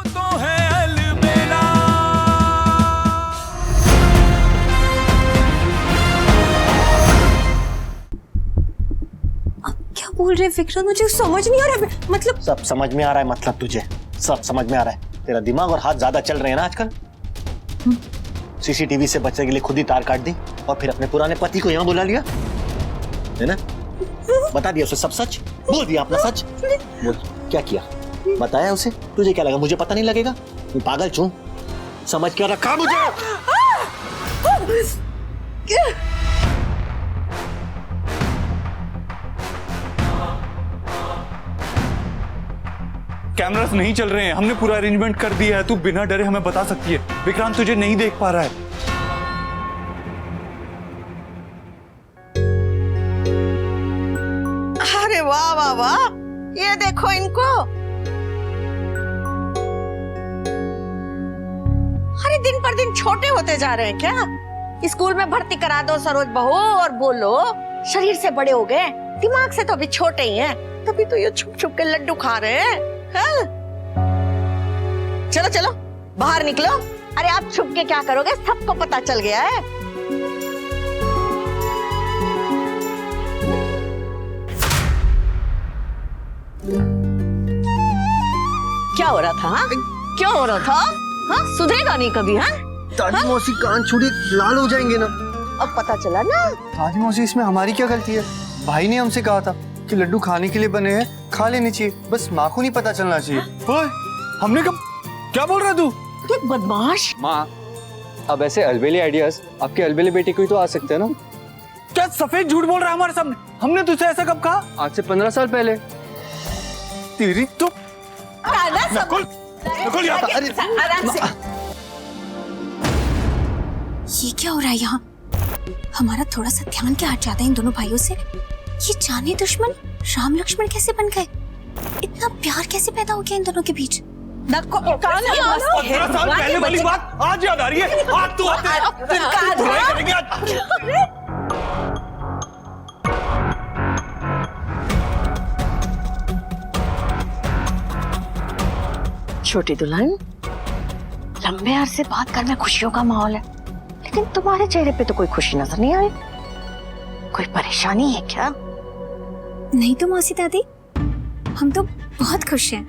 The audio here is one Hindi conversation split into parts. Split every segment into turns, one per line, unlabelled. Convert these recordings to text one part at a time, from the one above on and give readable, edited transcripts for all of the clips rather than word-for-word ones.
तो है अलबेला।
क्या बोल रहे विक्रांत, मुझे समझ नहीं आ रहा है। मतलब
सब समझ में आ रहा है, मतलब तुझे सब समझ में आ रहा है। तेरा दिमाग और हाथ ज्यादा चल रहे हैं ना आजकल। सीसीटीवी से बचने के लिए खुद ही तार काट दी और फिर अपने पुराने पति को यहाँ बुला लिया, है ना? बता दिया उसे सब सच, बोल दिया अपना सच। बोल क्या किया, बताया उसे? तुझे क्या लगा मुझे पता नहीं लगेगा? तू पागल छू, समझ क्या रखा मुझे?
कैमरास नहीं चल रहे हैं, हमने पूरा अरेंजमेंट कर दिया है। तू बिना डरे हमें बता सकती है। विक्रांत तुझे नहीं देख पा रहा है।
अरे वाह वाह वाह, ये देखो इनको। अरे दिन पर दिन छोटे होते जा रहे हैं क्या? स्कूल में भर्ती करा दो सरोज बहू और बोलो शरीर से बड़े हो गए, दिमाग से तो अभी छोटे ही हैं। तभी तो ये छुप छुप के लड्डू खा रहे हैं। हाँ? चलो चलो बाहर निकलो। अरे आप छुप के क्या करोगे, सबको पता चल गया है। क्या हो रहा था? हाँ? क्यों हो रहा था? हाँ? सुधरेगा नहीं कभी? हाँ?
दादी मौसी कान छुड़ी लाल हो जाएंगे ना।
अब पता चला ना।
दादी मौसी इसमें हमारी क्या गलती है? भाई ने हमसे कहा था कि लड्डू खाने के लिए बने हैं, खा लेने चाहिए, बस माँ को नहीं पता चलना चाहिए।
ओए, हमने कब क्या बोल रहा तू?
तू बदमाश।
माँ, अब ऐसे अलबेली आइडियाज आपके अलबेली बेटे को ही तो आ सकते हैं ना?
क्या सफेद झूठ बोल रहा है हमारे सामने? हमने तुझसे ऐसा कब कहा?
आज से 15 साल पहले।
तेरी तो नकुल, नकुल यहाँ पर।
ये क्या हो रहा है यहाँ? हमारा थोड़ा सा ध्यान क्या हट जाता है इन दोनों भाइयों से। ये जाने दुश्मन राम लक्ष्मण कैसे बन गए? इतना प्यार कैसे पैदा हो गया इन दोनों के बीच?
15 साल पहले वाली बात आज याद आ रही है। आज तो बुराई करेंगे आज।
छोटी दुल्हन, लंबे अरसे बाद घर में खुशियों का माहौल है, लेकिन तुम्हारे चेहरे पे तो कोई खुशी नजर नहीं आई। कोई परेशानी है क्या?
नहीं तो मौसी दादी, हम तो बहुत खुश हैं।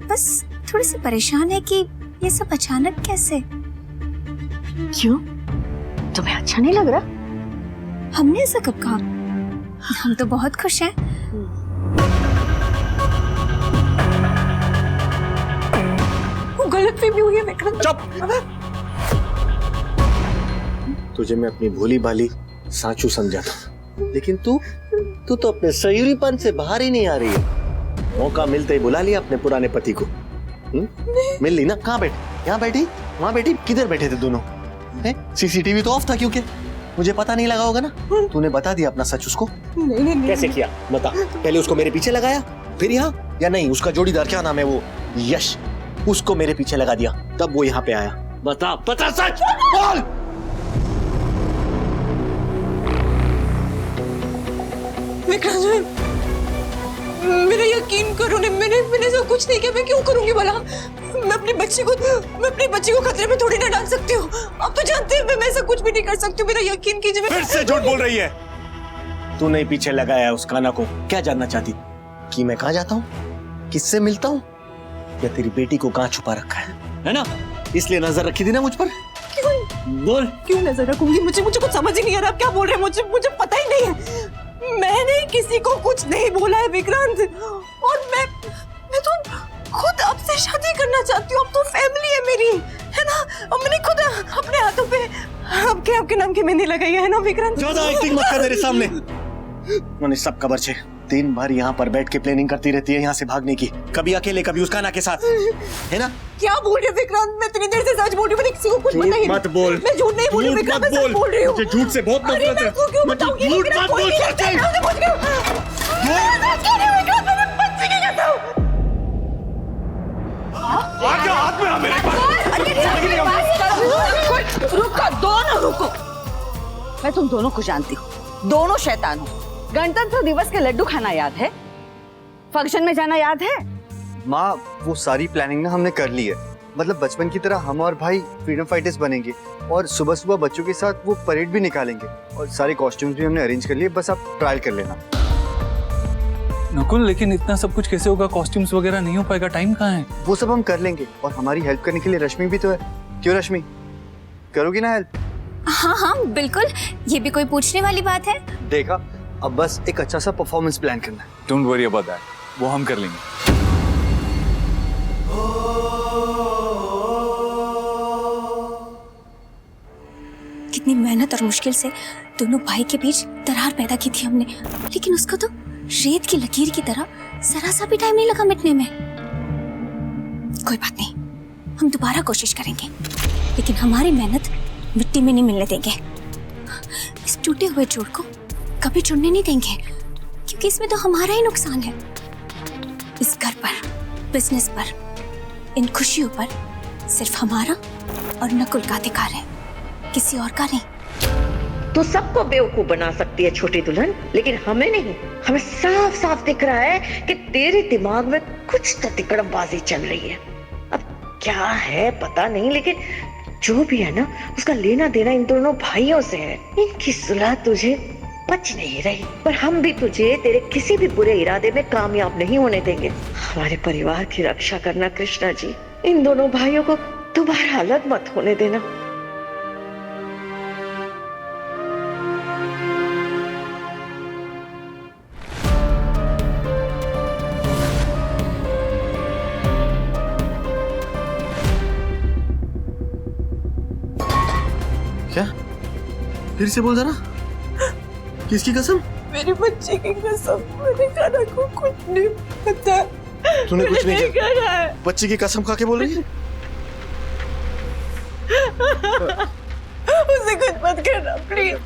बस थोड़े से परेशान है कि ये सब अचानक कैसे।
क्यों? तुम्हें अच्छा नहीं लग रहा?
हमने ऐसा कब कहा? हम तो बहुत खुश हैं। गलतफहमी हुई है विक्रम।
चुप।
तुझे मैं अपनी भोली भाली साचू समझा था, लेकिन तू तो अपने सयूरीपन से बाहर ही नहीं आ रही है। मौका मिलते ही बुला लिया अपने पुराने पति को। मिल ली ना? कहाँ बैठी? यहाँ बैठी? वहाँ बैठी? किधर बैठे थे दोनों? सीसीटीवी तो ऑफ था क्योंकि मुझे पता नहीं लगा होगा ना। तूने बता दिया अपना सच उसको?
नहीं।
कैसे किया बता? पहले उसको मेरे पीछे लगाया, फिर यहाँ, या नहीं उसका जोड़ीदार क्या नाम है वो, यश, उसको मेरे पीछे लगा दिया, तब वो यहाँ पे आया। बता बता सच बोल।
विक्रांत, मेरा यकीन करो ना, मैंने सब कुछ नहीं किया। मैं क्यों करूंगी भला? मैं अपनी बच्ची को खतरे में थोड़ी ना डाल सकती हूँ। आप तो जानते हैं मैं ऐसा कुछ भी नहीं कर सकती हूँ। मेरा यकीन कीजिए।
फिर से झूठ बोल रही है।
तू नहीं पीछे लगाया उस काना को? क्या जानना चाहती कि मैं कहाँ जाता हूँ, किससे मिलता हूँ, या तेरी बेटी को कहाँ छुपा रखा है ना? इसलिए नजर रखी थी ना मुझ पर? बोल।
क्यों नजर रखूंगी? मुझे कुछ समझ ही नहीं आ रहा। आप क्या बोल रहे हैं? मुझे पता ही नहीं है। मैंने किसी को कुछ नहीं बोला है विक्रांत, और मैं तो खुद आपसे शादी करना चाहती हूँ। अब तो फैमिली है मेरी, है ना? और मैंने खुद अपने हाथों पे आपके नाम की मेहंदी लगाई है ना विक्रांत?
ज्यादा एक्टिंग मत कर मेरे सामने। मैंने सब खबर छे। दिन भर यहाँ पर बैठ के प्लानिंग करती रहती है यहाँ से भागने की, कभी अकेले कभी उसका ना के साथ, है ना?
क्या बोल रहे विक्रांत? मैं इतनी देर से सच बोल रही हूँ। मैंने किसी को कुछ पता ही नहीं।
मत बोल।
मैं झूठ नहीं बोल रही विक्रांत, मैं सच बोल रही हूँ।
मुझे झूठ से बहुत नफरत है।
क्यों बताऊंगी?
झूठ मत बोल।
आगे हाथ में आ मेरे पास।
रुको, दोनों रुको। मैं तुम दोनों को जानती हूँ, दोनों शैतान हो। गणतंत्र दिवस के लड्डू खाना याद है? फंक्शन में जाना याद है?
माँ वो सारी प्लानिंग ना हमने कर ली है। मतलब बचपन की तरह हम और भाई फ्रीडम फाइटर्स बनेंगे और सुबह सुबह बच्चों के साथ वो परेड भी निकालेंगे और सारे कॉस्ट्यूम्स भी हमने अरेंज कर लिए, बस आप ट्रायल कर लेना।
नकुल लेकिन इतना सब कुछ कैसे होगा? कॉस्ट्यूम्स वगैरह नहीं हो पाएगा, टाइम कहाँ है?
वो सब हम कर लेंगे और हमारी हेल्प करने के लिए रश्मि भी तो है। क्यों रश्मि, करोगी ना हेल्प?
हाँ हाँ बिल्कुल, ये भी कोई पूछने वाली बात है?
देखा, अब बस एक अच्छा सा परफॉर्मेंस प्लान करना है।
डोंट वरी अबाउट दैट, वो हम कर लेंगे।
कितनी मेहनत और मुश्किल से दोनों भाई के बीच दरार पैदा की थी हमने, लेकिन उसको तो रेत की लकीर की तरह जरा सा भी टाइम नहीं लगा मिटने में। कोई बात नहीं, हम दोबारा कोशिश करेंगे, लेकिन हमारी मेहनत मिट्टी में नहीं मिलने देंगे। इस टूटे हुए जोड़ को कभी जुड़ने नहीं देंगे, क्योंकि इसमें तो हमारा ही नुकसान है। इस घर पर, बिजनेस पर, इन खुशियों पर सिर्फ हमारा और नकुल का अधिकार है, किसी और का नहीं।
तू सबको बेवकूफ बना सकती है छोटी दुल्हन, लेकिन हमें नहीं। हमें साफ साफ दिख रहा है कि तेरे दिमाग में कुछ तो तिकड़मबाजी चल रही है। अब क्या है पता नहीं, लेकिन जो भी है ना, उसका लेना देना इन दोनों भाइयों से है। इनकी सुलह तुझे पच नहीं रही, पर हम भी तुझे तेरे किसी भी बुरे इरादे में कामयाब नहीं होने देंगे। हमारे परिवार की रक्षा करना कृष्णा जी, इन दोनों भाइयों को दोबारा अलग मत होने देना।
क्या? फिर से बोल जरा, किसकी कसम?
मेरी बच्ची की कसम, मैंने कान्हा को कुछ नहीं पता।
तूने कुछ नहीं किया?
करा है।
बच्ची की कसम खा के बोल रही है?
उसे कुछ मत करना प्लीज।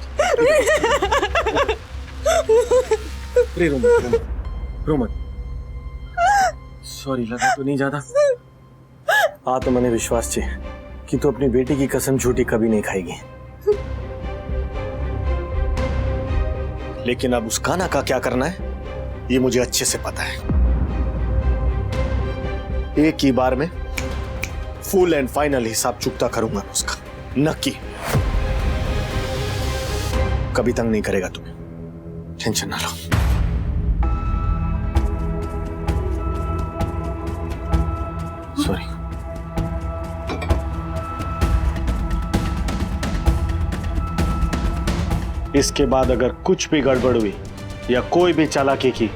रो मत। सॉरी, लगा तो नहीं ज्यादा। हाँ तो मैंने विश्वास छे कि तू अपनी बेटी की कसम झूठी कभी नहीं खाएगी, लेकिन अब उस कान्हा का क्या करना है ये मुझे अच्छे से पता है। एक ही बार में फुल एंड फाइनल हिसाब चुकता करूंगा उसका, नक्की। कभी तंग नहीं करेगा तुम्हें, टेंशन ना लो। सॉरी। इसके बाद अगर कुछ भी गड़बड़ हुई या कोई भी चालाकी की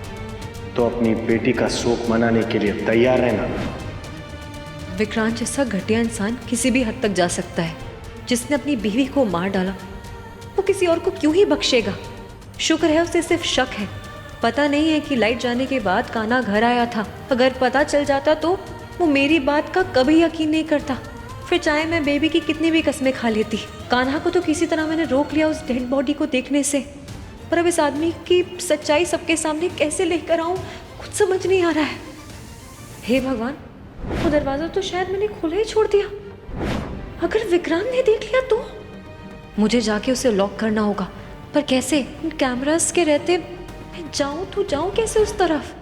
तो अपनी बेटी का शोक मनाने के लिए तैयार रहना।
विक्रांत जैसा घटिया इंसान किसी भी हद तक जा सकता है। जिसने अपनी बीवी को मार डाला वो किसी और को क्यों ही बख्शेगा। शुक्र है उसे सिर्फ शक है, पता नहीं है कि लाइट जाने के बाद कान्हा घर आया था। अगर पता चल जाता तो वो मेरी बात का कभी यकीन नहीं करता, फिर चाहे मैं बेबी की कितनी भी कसमें खा लेती। कान्हा को तो किसी तरह मैंने रोक लिया उस डेड बॉडी को देखने से, पर अब इस आदमी की सच्चाई सबके सामने कैसे लेकर आऊं कुछ समझ नहीं आ रहा है। हे भगवान, वो दरवाजा तो शायद मैंने खुला ही छोड़ दिया। अगर विक्रांत ने देख लिया तो मुझे जाके उसे लॉक करना होगा, पर कैसे? इन कैमरास के रहते मैं जाऊं तो जाऊं कैसे उस तरफ?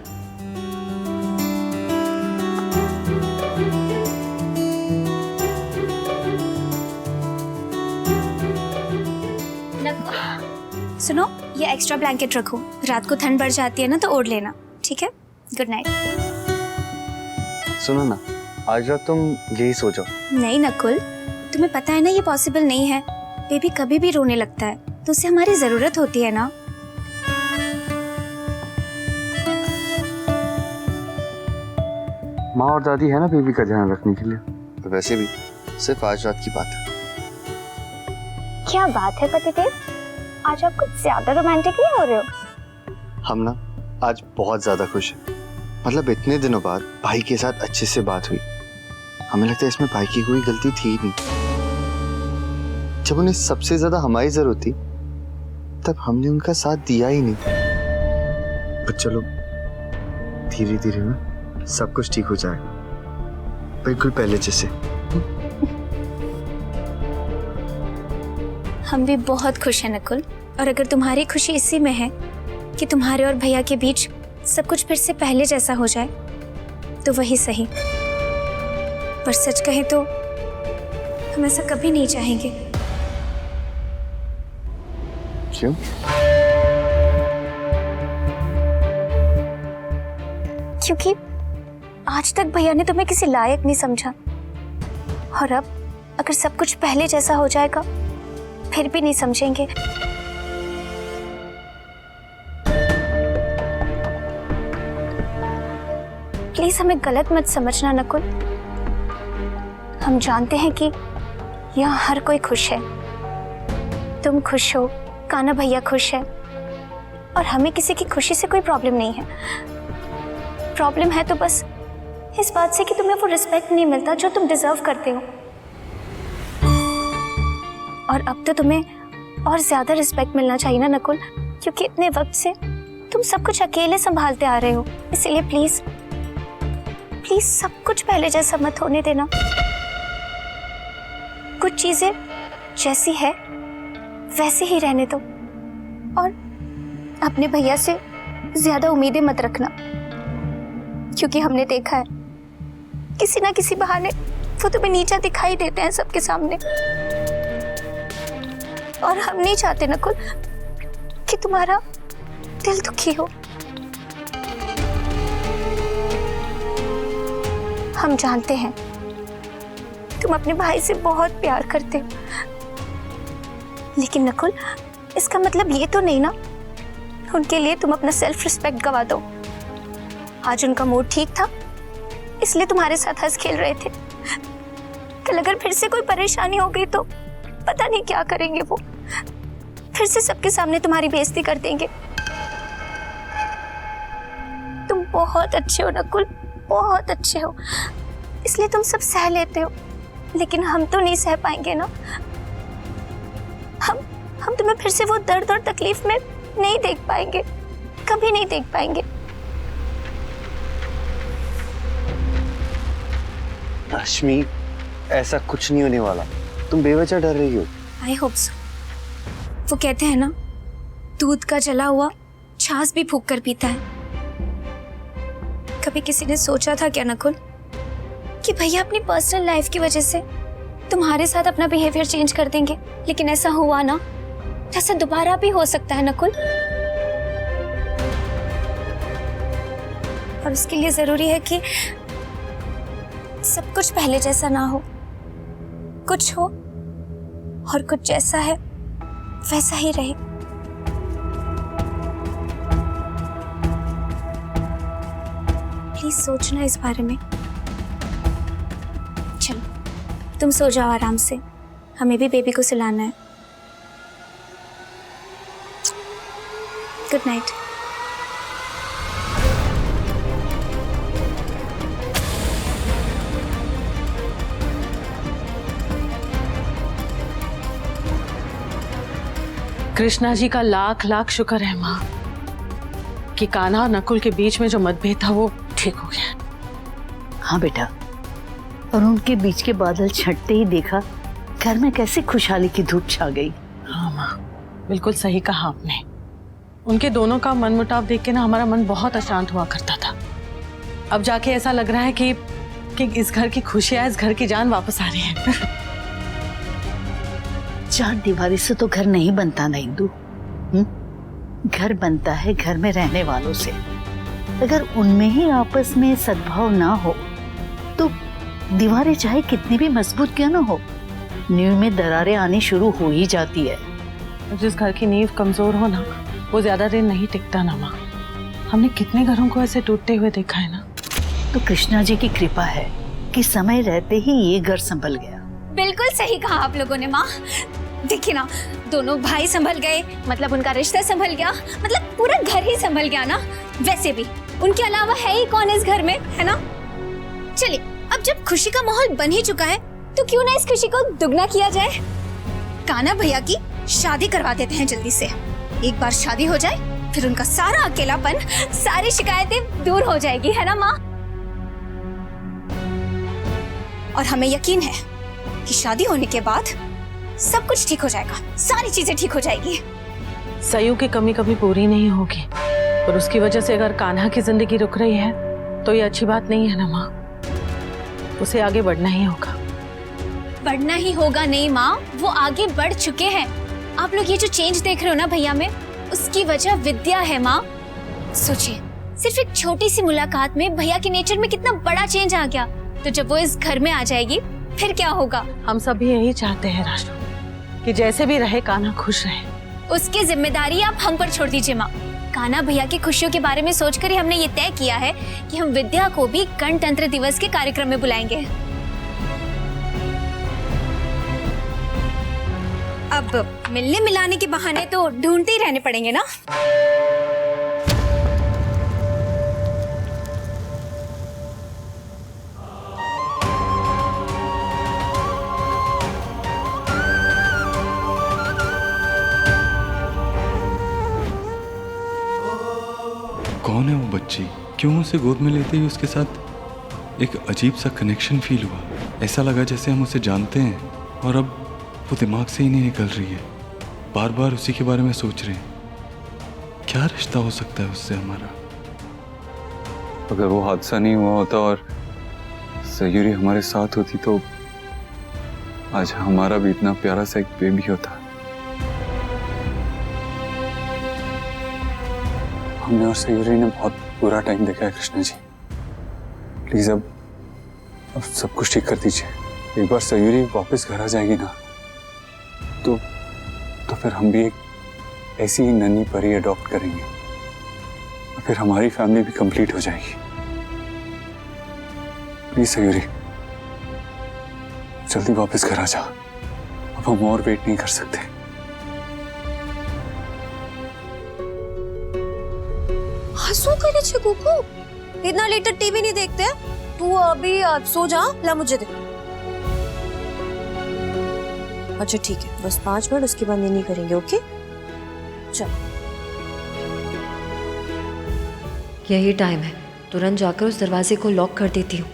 सुनो, ये एक्स्ट्रा ब्लैंकेट रखो, रात को ठंड बढ़ जाती है ना तो ओढ़ लेना, ठीक है? Good night.
सुनो ना, आज रात तुम यही सो जाओ।
नहीं नकुल, तुम्हें पता है ना ये पॉसिबल नहीं है। बेबी कभी भी रोने लगता है तो उसे हमारी जरूरत होती है ना।
माँ और दादी है ना बेबी का ध्यान रखने के लिए। वैसे भी सिर्फ आज रात की बात है।
क्या बात है पतिदेव, आज आप कुछ ज्यादा रोमांटिक नहीं हो रहे हो?
हम ना आज बहुत ज्यादा खुश हैं। मतलब इतने दिनों बाद भाई के साथ अच्छे से बात हुई। हमें लगता है इसमें भाई की कोई गलती थी ही नहीं। जब उन्हें सबसे ज्यादा हमारी जरूरत थी तब हमने उनका साथ दिया ही नहीं। पर चलो धीरे धीरे ना सब कुछ ठीक हो जाएगा, बिल्कुल पहले जैसे।
हम भी बहुत खुश हैं नकुल, और अगर तुम्हारी खुशी इसी में है कि तुम्हारे और भैया के बीच सब कुछ फिर से पहले जैसा हो जाए तो वही सही, पर सच कहें तो हम ऐसा कभी नहीं चाहेंगे।
क्यों?
क्योंकि आज तक भैया ने तुम्हें किसी लायक नहीं समझा, और अब अगर सब कुछ पहले जैसा हो जाएगा फिर भी नहीं समझेंगे। प्लीज हमें गलत मत समझना नकुल। हम जानते हैं कि यहाँ हर कोई खुश है, तुम खुश हो, कान्हा भैया खुश है, और हमें किसी की खुशी से कोई प्रॉब्लम नहीं है। प्रॉब्लम है तो बस इस बात से कि तुम्हें वो रिस्पेक्ट नहीं मिलता जो तुम डिजर्व करते हो। और अब तो तुम्हें और ज्यादा रिस्पेक्ट मिलना चाहिए ना नकुल, क्योंकि इतने वक्त से तुम सब कुछ अकेले संभालते आ रहे हो। इसीलिए प्लीज प्लीज सब कुछ पहले जैसा मत होने देना। कुछ चीजें जैसी है वैसे ही रहने दो, और अपने भैया से ज्यादा उम्मीदें मत रखना, क्योंकि हमने देखा है किसी ना किसी बहाने वो तुम्हें नीचा दिखाई देते हैं सबके सामने। और हम नहीं चाहते नकुल कि तुम्हारा दिल दुखी हो। हम जानते हैं तुम अपने भाई से बहुत प्यार करते हो, लेकिन नकुल इसका मतलब ये तो नहीं ना उनके लिए तुम अपना सेल्फ रिस्पेक्ट गवा दो। आज उनका मूड ठीक था इसलिए तुम्हारे साथ हंस खेल रहे थे। कल अगर फिर से कोई परेशानी हो गई तो पता नहीं क्या करेंगे वो, फिर से सबके सामने तुम्हारी बेइज्जती कर देंगे। तुम बहुत अच्छे हो नकुल, बहुत अच्छे हो, इसलिए तुम सब सह लेते हो, लेकिन हम तो नहीं सह पाएंगे ना। हम तुम्हें फिर से वो दर्द और तकलीफ में नहीं देख पाएंगे, कभी नहीं देख पाएंगे।
रश्मि, ऐसा कुछ नहीं होने वाला, तुम बेवजह डर रही हो।
I hope so. वो कहते हैं ना, दूध का जला हुआ छाछ भी फूंक कर पीता है। कभी किसी ने सोचा था क्या नकुल कि भैया अपनी पर्सनल लाइफ की वजह से तुम्हारे साथ अपना बिहेवियर चेंज कर देंगे? लेकिन ऐसा हुआ ना, ऐसा दोबारा भी हो सकता है नकुल, और उसके लिए जरूरी है कि सब कुछ पहले जैसा ना हो, कुछ हो और कुछ जैसा है वैसा ही रहे। प्लीज सोचना इस बारे में। चलो तुम सो जाओ आराम से, हमें भी बेबी को सुलाना है। Good night.
कृष्णा जी का लाख लाख शुक्र है माँ कि कान्हा और नकुल के बीच में जो मतभेद था वो ठीक हो गया।
हाँ बेटा, और उनके बीच के बादल छटते ही देखा घर में कैसी खुशहाली की धूप छा गई।
हाँ माँ, बिल्कुल सही कहा आपने। उनके दोनों का मनमुटाव देख के ना हमारा मन बहुत अशांत हुआ करता था। अब जाके ऐसा लग रहा है कि इस घर की खुशियाँ, इस घर की जान वापस आ रही है।
चार दीवारी से तो घर नहीं बनता ना इंदु। घर बनता है घर में रहने वालों से। अगर उनमें ही आपस में सद्भाव ना हो तो दीवारें चाहे कितनी भी मजबूत क्यों ना हो, नींव में दरारें आनी शुरू हो ही जाती है।
जिस घर की नींव कमजोर हो ना, वो ज्यादा दिन नहीं टिकता ना माँ। हमने कितने घरों को ऐसे टूटते हुए देखा है ना।
तो कृष्णा जी की कृपा है कि समय रहते ही ये घर संभल गया।
बिल्कुल सही कहा आप लोगों ने माँ। देखिए ना, दोनों भाई संभल गए, मतलब उनका रिश्ता संभल गया, मतलब पूरा घर ही संभल गया ना। वैसे भी उनके अलावा है ही कौन इस घर में, है ना। चलिए, अब जब खुशी का माहौल बन ही चुका है तो क्यों ना इस खुशी को दुगना किया जाए। कान्हा भैया की शादी करवा देते हैं जल्दी से। एक बार शादी हो जाए फिर उनका सारा अकेलापन, सारी शिकायतें दूर हो जाएगी, है ना माँ। और हमें यकीन है कि शादी होने के बाद सब कुछ ठीक हो जाएगा, सारी चीजें ठीक हो जाएगी।
सयू की कमी कभी पूरी नहीं होगी, और उसकी वजह से अगर कान्हा की जिंदगी रुक रही है तो ये अच्छी बात नहीं है ना माँ, उसे आगे बढ़ना ही होगा।
बढ़ना ही होगा नहीं माँ, वो आगे बढ़ चुके हैं। आप लोग ये जो चेंज देख रहे हो ना भैया में, उसकी वजह विद्या है माँ। सोचिए, सिर्फ एक छोटी सी मुलाकात में भैया के नेचर में कितना बड़ा चेंज आ गया। तो जब वो इस घर में आ जाएगी फिर क्या होगा?
हम सब भी यही चाहते हैं राशु, कि जैसे भी रहे कान्हा खुश रहे।
उसकी जिम्मेदारी आप हम पर छोड़ दीजिए माँ। कान्हा भैया की खुशियों के बारे में सोचकर ही हमने ये तय किया है कि हम विद्या को भी गणतंत्र दिवस के कार्यक्रम में बुलाएंगे। अब मिलने मिलाने के बहाने तो ढूंढते ही रहने पड़ेंगे ना।
कौन है वो बच्ची? क्यों उसे गोद में लेते ही उसके साथ एक अजीब सा कनेक्शन फील हुआ। ऐसा लगा जैसे हम उसे जानते हैं और अब वो दिमाग से ही नहीं निकल रही है। बार बार उसी के बारे में सोच रहे हैं। क्या रिश्ता हो सकता है उससे हमारा?
अगर वो हादसा नहीं हुआ होता और सयूरी हमारे साथ होती तो आज हमारा भी इतना प्यारा सा एक बेबी होता। हमने और सयूरी ने बहुत बुरा टाइम देखा है कृष्णा जी। प्लीज अब सब कुछ ठीक कर दीजिए। एक बार सयूरी वापस घर आ जाएगी ना तो फिर हम भी एक ऐसी ही नन्ही परी अडॉप्ट करेंगे और फिर हमारी फैमिली भी कंप्लीट हो जाएगी। प्लीज सयूरी जल्दी वापस घर आ जा। अब हम और वेट नहीं कर सकते।
हंसू करे छे कुकू, इतना लेट तक टीवी नहीं देखते। तू अभी सो जा, ला मुझे दे। अच्छा ठीक है, बस 5 मिनट, उसके बाद नहीं करेंगे। ओके चल।
यही टाइम है, तुरंत जाकर उस दरवाजे को लॉक कर देती हूँ।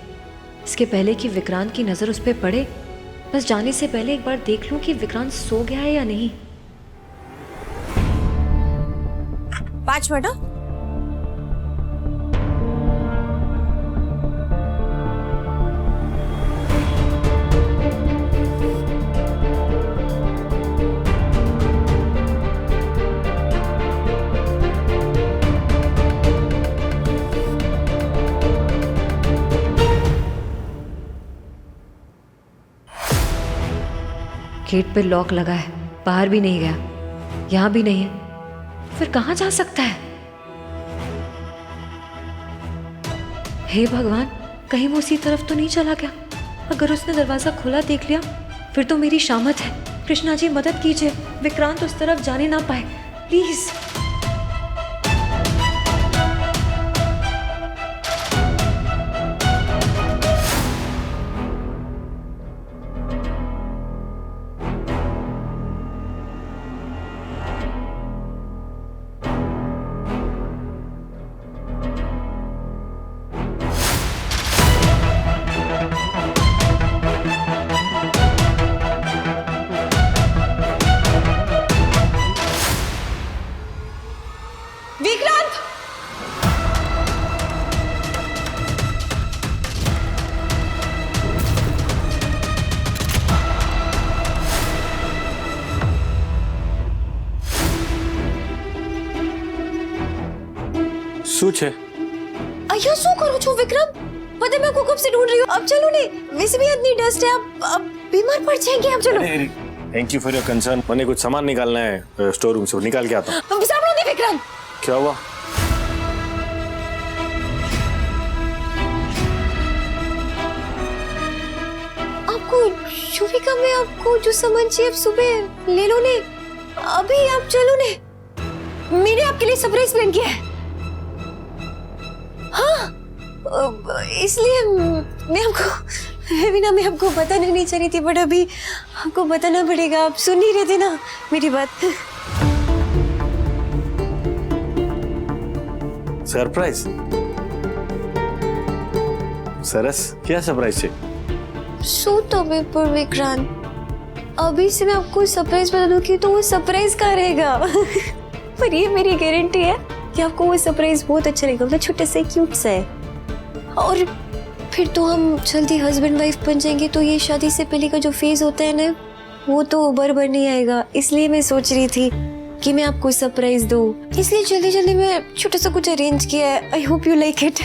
इसके पहले कि विक्रांत की नजर उस पर पड़े, बस जाने से पहले एक बार देख लूं कि विक्रांत सो गया है या नहीं।
5 मिनट।
गेट पे लॉक लगा है, बाहर भी नहीं गया, यहाँ भी नहीं है, फिर कहाँ जा सकता है? हे भगवान, कहीं वो उसी तरफ तो नहीं चला गया? अगर उसने दरवाजा खुला देख लिया फिर तो मेरी शामत है। कृष्णा जी मदद कीजिए, विक्रांत उस तरफ जाने ना पाए प्लीज।
विक्रांत!
શું છે?
અહીંયા શું કરો છો વિક્રમ? पता मैं आपको कब से ढूंढ रही हूँ। अब चलो ने, वैसे भी इतनी डस्ट है, अब बीमार पड़ जाएंगे। अब चलो।
Thank you for your concern. मैंने कुछ सामान निकालना है स्टोर रूम से, निकाल के आता हूँ।
सामने दे विक्रम।
क्या हुआ?
आपको शुभिका में आपको जो सामान चाहिए आप सुबह ले लो ने। अभी आप चलो ने, मैंने आपके लिए सरप्राइज प्लान किया है। हाँ, इसलिए मैं आपको बताना नहीं चाह रही थी, बट अभी आपको बताना पड़ेगा। आप सुन नहीं रहे थे ना मेरी बात।
सरप्राइज? सरस, क्या सरप्राइज है?
सो तो पर विक्रांत, अभी से मैं आपको सरप्राइज बता दूंगी तो वो सरप्राइज का रहेगा। पर ये मेरी गारंटी है कि आपको वो सरप्राइज बहुत अच्छा लगेगा। मतलब छोटे से क्यूट से है।
और फिर तो हम जल्दी हस्बैंड वाइफ बन जाएंगे, तो ये शादी से पहले का जो फेज होता है ना, वो तो बार नहीं आएगा। इसलिए मैं सोच रही थी कि मैं आपको सरप्राइज दूं, इसलिए जल्दी जल्दी मैं छोटा सा कुछ अरेंज किया है। I hope you like it.